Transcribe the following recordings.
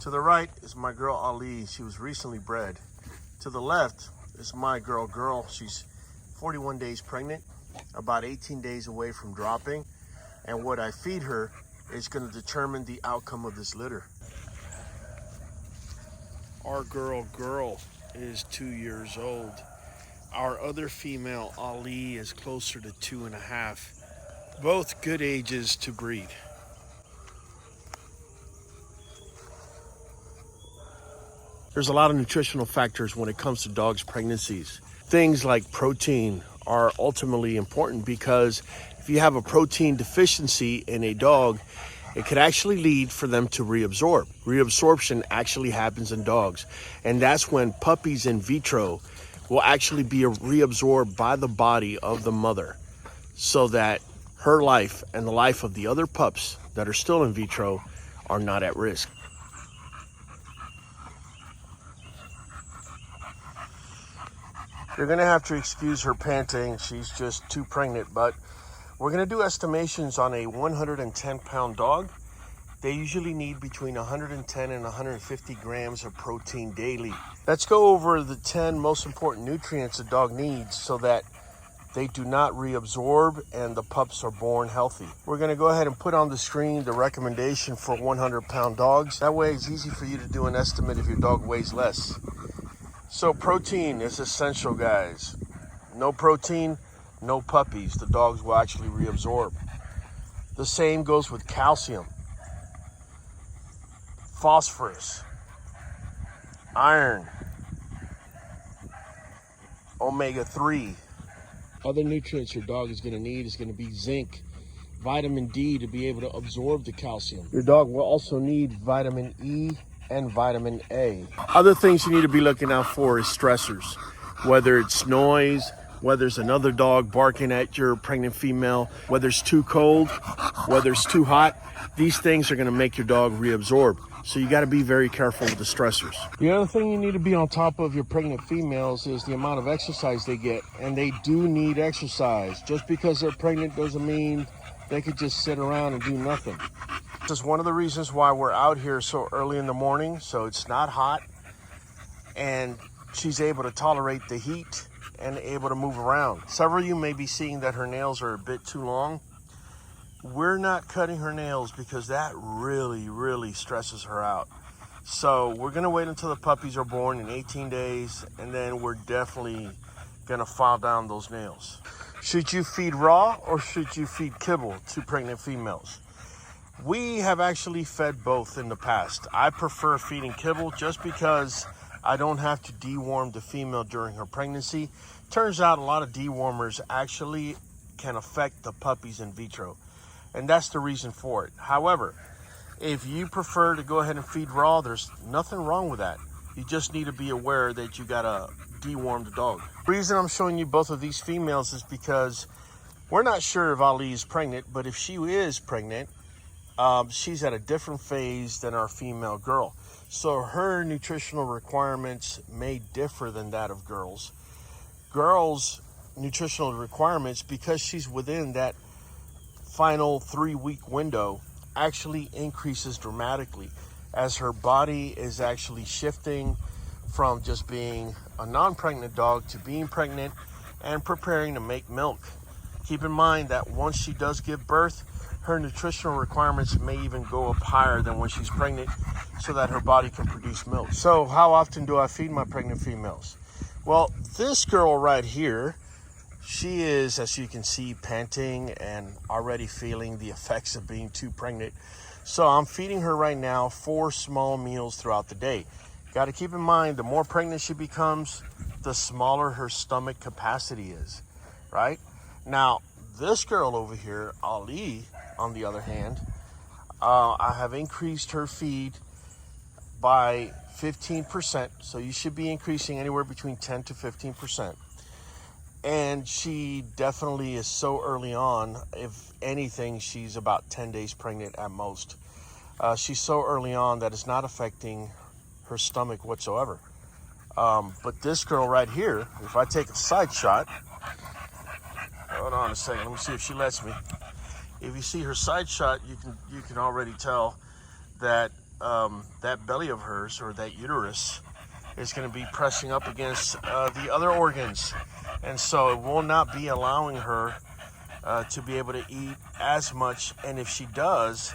To the right is my girl Ali. She was recently bred. To the left is my girl. She's 41 days pregnant, about 18 days away from dropping. And what I feed her is going to determine the outcome of this litter. Our girl is 2 years old. Our other female, Ali, is closer to 2.5. Both good ages to breed. There's a lot of nutritional factors when it comes to dogs' pregnancies. Things like protein are ultimately important because if you have a protein deficiency in a dog, it could actually lead for them to reabsorb. Reabsorption actually happens in dogs, and that's when puppies in vitro will actually be reabsorbed by the body of the mother so that her life and the life of the other pups that are still in vitro are not at risk. You're gonna have to excuse her panting. She's just too pregnant, but we're gonna do estimations on a 110-pound dog. They usually need between 110 and 150 grams of protein daily. Let's go over the 10 most important nutrients a dog needs so that they do not reabsorb and the pups are born healthy. We're gonna go ahead and put on the screen the recommendation for 100-pound dogs. That way it's easy for you to do an estimate if your dog weighs less. So protein is essential, guys. No protein, no puppies. The dogs will actually reabsorb. The same goes with calcium, phosphorus, iron, omega-3. Other nutrients your dog is going to need is going to be zinc, vitamin D to be able to absorb the calcium. Your dog will also need vitamin E and vitamin A. Other things you need to be looking out for is stressors, whether it's noise, whether it's another dog barking at your pregnant female, whether it's too cold, whether it's too hot. These things are going to make your dog reabsorb. So you got to be very careful with the stressors. The other thing you need to be on top of your pregnant females is the amount of exercise they get. And they do need exercise. Just because they're pregnant doesn't mean they could just sit around and do nothing. This is one of the reasons why we're out here so early in the morning, so it's not hot and she's able to tolerate the heat and able to move around. Several of you may be seeing that her nails are a bit too long. We're not cutting her nails because that really stresses her out. So we're gonna wait until the puppies are born in 18 days and then we're definitely gonna file down those nails. Should you feed raw or should you feed kibble to pregnant females? We have actually fed both in the past. I prefer feeding kibble just because I don't have to deworm the female during her pregnancy. Turns out a lot of dewormers actually can affect the puppies in vitro, and that's the reason for it. However, if you prefer to go ahead and feed raw, there's nothing wrong with that. You just need to be aware that you gotta deworm the dog. The reason I'm showing you both of these females is because we're not sure if Ali is pregnant, but if she is pregnant, she's at a different phase than our female girl. So her nutritional requirements may differ than that of girls. Girls' nutritional requirements, because she's within that final 3-week window, actually increases dramatically as her body is actually shifting from just being a non-pregnant dog to being pregnant and preparing to make milk. Keep in mind that once she does give birth, her nutritional requirements may even go up higher than when she's pregnant so that her body can produce milk. So how often do I feed my pregnant females? Well, this girl right here, she is, as you can see, panting and already feeling the effects of being too pregnant. So I'm feeding her right now 4 small meals throughout the day. Got to keep in mind, the more pregnant she becomes, the smaller her stomach capacity is, right? Now, this girl over here, Ali, on the other hand, I have increased her feed by 15%. So you should be increasing anywhere between 10 to 15%. And she definitely is so early on. If anything, she's about 10 days pregnant at most. She's so early on that it's not affecting her stomach whatsoever. But this girl right here, if I take a side shot, hold on a second, let me see if she lets me. If you see her side shot, you can already tell that that belly of hers, or that uterus, is going to be pressing up against the other organs, and so it will not be allowing her to be able to eat as much, and if she does,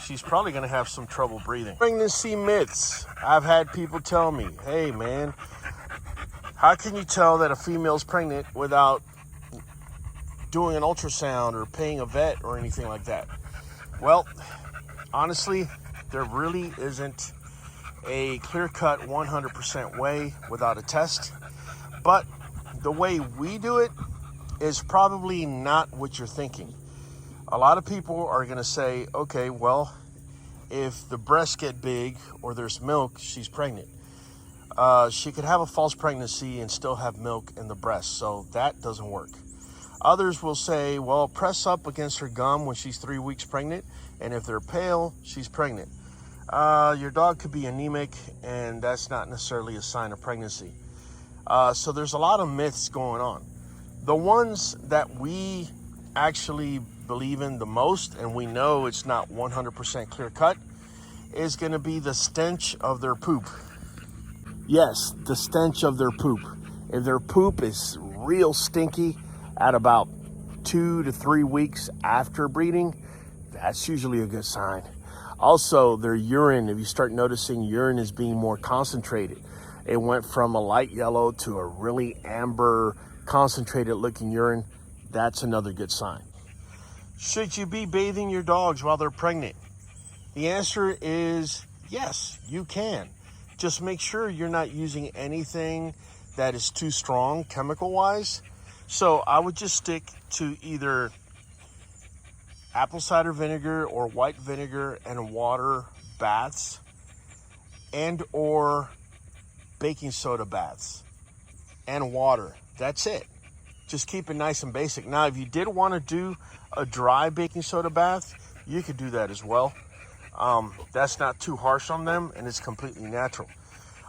she's probably going to have some trouble breathing. Pregnancy myths. I've had people tell me, hey man, how can you tell that a female's pregnant without doing an ultrasound or paying a vet or anything like that? Well, honestly, there really isn't a clear-cut 100% way without a test, but the way we do it is probably not what you're thinking. A lot of people are going to say, okay, well, if the breasts get big or there's milk, she's pregnant. She could have a false pregnancy and still have milk in the breast, so that doesn't work. Others will say, well, press up against her gum when she's 3 weeks pregnant, and if they're pale, she's pregnant. Your dog could be anemic, and that's not necessarily a sign of pregnancy. So there's a lot of myths going on. The ones that we actually believe in the most, and we know it's not 100% clear cut, is going to be the stench of their poop. Yes, the stench of their poop. If their poop is real stinky at about 2 to 3 weeks after breeding, that's usually a good sign. Also, their urine, if you start noticing urine is being more concentrated, it went from a light yellow to a really amber, concentrated looking urine, that's another good sign. Should you be bathing your dogs while they're pregnant? The answer is yes, you can. Just make sure you're not using anything that is too strong chemical-wise. So I would just stick to either apple cider vinegar or white vinegar and water baths, and or baking soda baths and water. That's it. Just keep it nice and basic. Now, if you did want to do a dry baking soda bath, you could do that as well. That's not too harsh on them, and it's completely natural.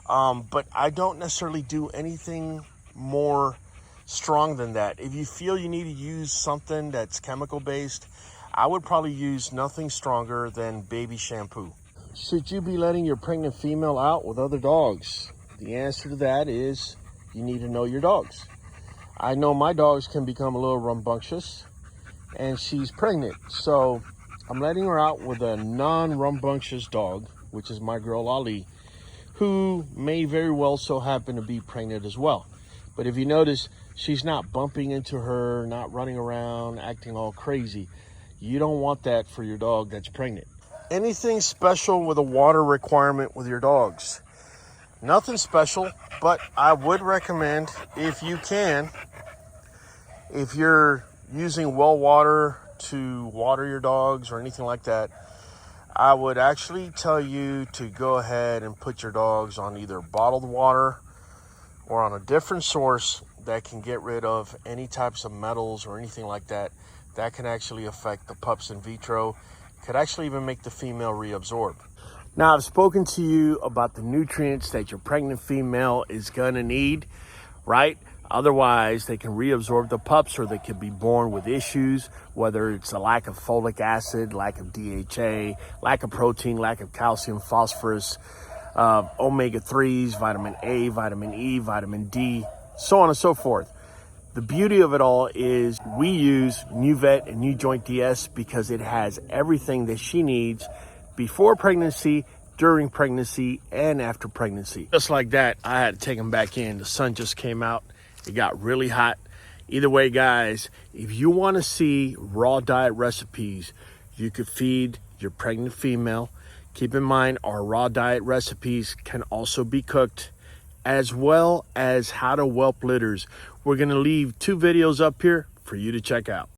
But I don't necessarily do anything more strong than that. If you feel you need to use something that's chemical based, I would probably use nothing stronger than baby shampoo. Should you be letting your pregnant female out with other dogs? The answer to that is you need to know your dogs. I know my dogs can become a little rambunctious, and she's pregnant, so I'm letting her out with a non-rambunctious dog, which is my girl Ali, who may very well so happen to be pregnant as well. But if you notice, she's not bumping into her, not running around, acting all crazy. You don't want that for your dog that's pregnant. Anything special with a water requirement with your dogs? Nothing special, but I would recommend, if you can, if you're using well water to water your dogs or anything like that, I would actually tell you to go ahead and put your dogs on either bottled water or on a different source that can get rid of any types of metals or anything like that. That can actually affect the pups in vitro. Could actually even make the female reabsorb. Now, I've spoken to you about the nutrients that your pregnant female is gonna need, right? Otherwise, they can reabsorb the pups, or they could be born with issues, whether it's a lack of folic acid, lack of DHA, lack of protein, lack of calcium, phosphorus, omega-3s, vitamin A, vitamin E, vitamin D, so on and so forth. The beauty of it all is we use Nuvet NuJoint DS because it has everything that she needs before pregnancy, during pregnancy, and after pregnancy. Just like that, I had to take them back in. The sun just came out. It got really hot. Either way, guys, if you want to see raw diet recipes you could feed your pregnant female, keep in mind our raw diet recipes can also be cooked, as well as how to whelp litters. We're going to leave 2 videos up here for you to check out.